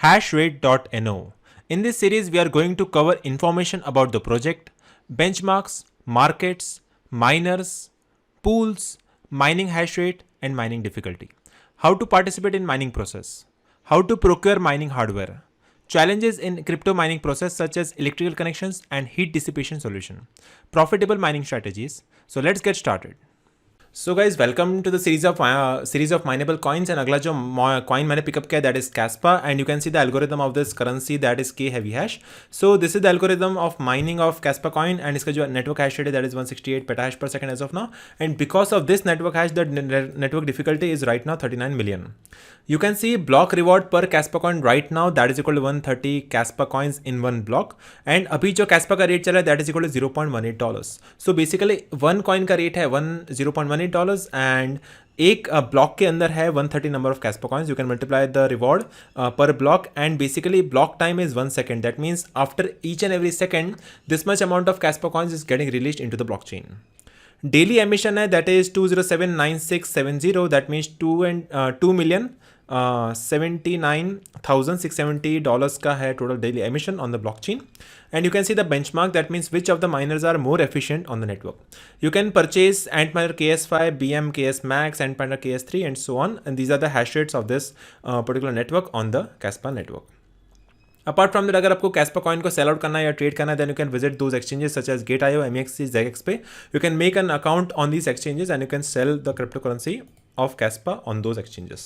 hashrate.no. In this series, we are going to cover information about the project, benchmarks, markets, miners, pools, mining hash rate, and mining difficulty. How to participate in mining process, how to procure mining hardware, challenges in crypto mining process such as electrical connections and heat dissipation solution, profitable mining strategies. So let's get started. So guys, welcome to the series of mineable coins. And अगला जो coin मैंने pick up किया that is Kaspa, and you can see the algorithm of this currency that is K heavy hash. So this is the algorithm of mining of Kaspa coin, and इसका जो network hash rate है that is 168 petahash per second as of now. And because of this network hash, the network difficulty is right now 39 million. You can see block reward per Kaspa coin right now that is equal to 130 Kaspa coins in one block. And अभी जो Kaspa का rate चला है that is equal to $0.18. So basically one coin का rate है $0.18 and एक block के अंदर है 130 number of Kaspa coins. You can multiply the reward per block, and basically block time is 1 second. That means after each and every second this much amount of Kaspa coins is getting released into the blockchain. Daily emission है that is 2079670. that means 2,79,670 dollars का है total daily emission on the blockchain. And you can see the benchmark, that means which of the miners are more efficient on the network. You can purchase Antminer KS5, BM KS Max, Antminer KS3 and so on, and these are the hash rates of this particular network on the Kaspa network. Apart from that, अगर आपको Kaspa coin को sell out करना है या trade करना है, then you can visit those exchanges such as Gate.io, MEXC, ZEX पे. You can make an account on these exchanges and you can sell the cryptocurrency of Kaspa on those exchanges.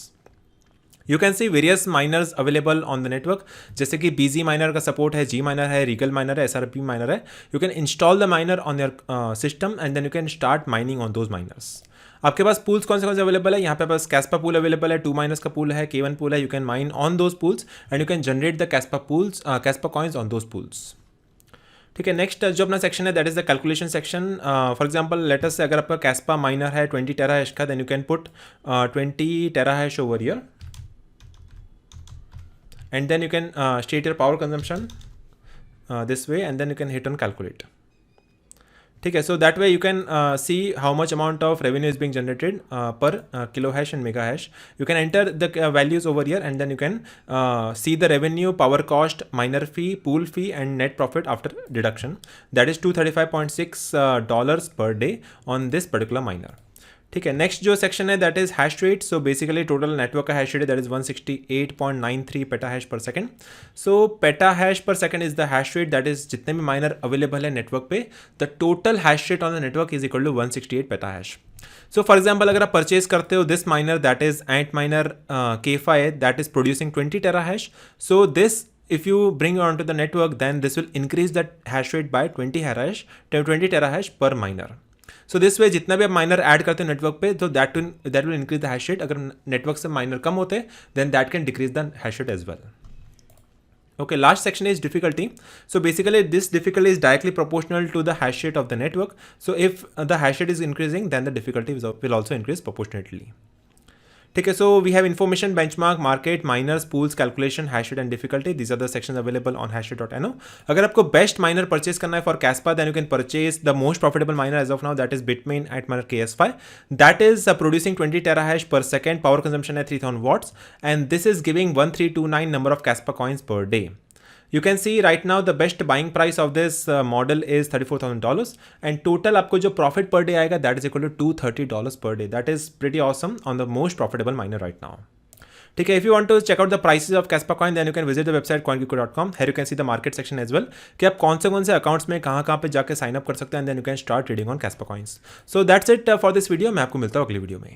You can see various miners available on the network, जैसे कि BZ miner का support है, G miner है, Regal miner है, SRP miner है. You can install the miner on your system and then you can start mining on those miners. आपके पास pools कौन से अवेलेबल है? यहाँ पे पास Kaspa pool अवेलेबल है, 2 miners का pool है, K1 pool है. You can mine on those pools and you can generate the Kaspa coins on those pools. ठीक है, नेक्स्ट जो अपना सेक्शन है that is the calculation section. For example let's say अगर आपका Kaspa माइनर है 20 terahash का, then you can put 20 terahash over here and then you can state your power consumption this way and then you can hit on calculate. ठीक है, so that way you can see how much amount of revenue is being generated per kilo hash and mega hash. You can enter the values over here and then you can see the revenue, power cost, miner fee, pool fee and net profit after deduction. That is $235.6 per day on this particular miner. ठीक है, next जो section है that is hash rate. So basically total network का hash rate है that is 168.93 petahash per second. So petahash per second is the hash rate, that is जितने भी miner available है network पे, the total hash rate on the network is equal to 168 petahash. So for example अगर आप purchase करते हो this miner that is Antminer K5 that is producing 20 टेराहैश. So this if you bring on to the network then this will increase that hash rate by 20 terahash per miner. So this way जितना भी आप minor add करते हो network पे तो that will increase the hash rate. अगर network से minor कम होते then that can decrease the hash rate as well. Okay, last section is difficulty. So basically this difficulty is directly proportional to the hash rate of the network. So if the hash rate is increasing then the difficulty will also increase proportionately. ठीक है, so we have information, benchmark, market, miners, pools, calculation, hash rate and difficulty. These are the sections available on hashrate.no. अगर आपको best miner purchase करना है for Kaspa then you can purchase the most profitable miner as of now that is Bitmain Antminer KS5. That is producing 20 terahash per second, power consumption है 3000 watts and this is giving 1329 number of Kaspa coins per day. You can see right now the best buying price of this model is $34,000 and total आपको जो profit per day आएगा that is equal to $230 per day. That is pretty awesome on the most profitable miner right now. ठीक है, if you want to check out the prices of Kaspa coin then you can visit the website coingecko.com. Here you can see the market section as well कि आप कौन से accounts में कहाँ पे जाके साइन अप कर सकते हैं and then you can start trading on Kaspa coins. So that's it for this video. मैं आपको मिलता हूँ अगली वीडियो में.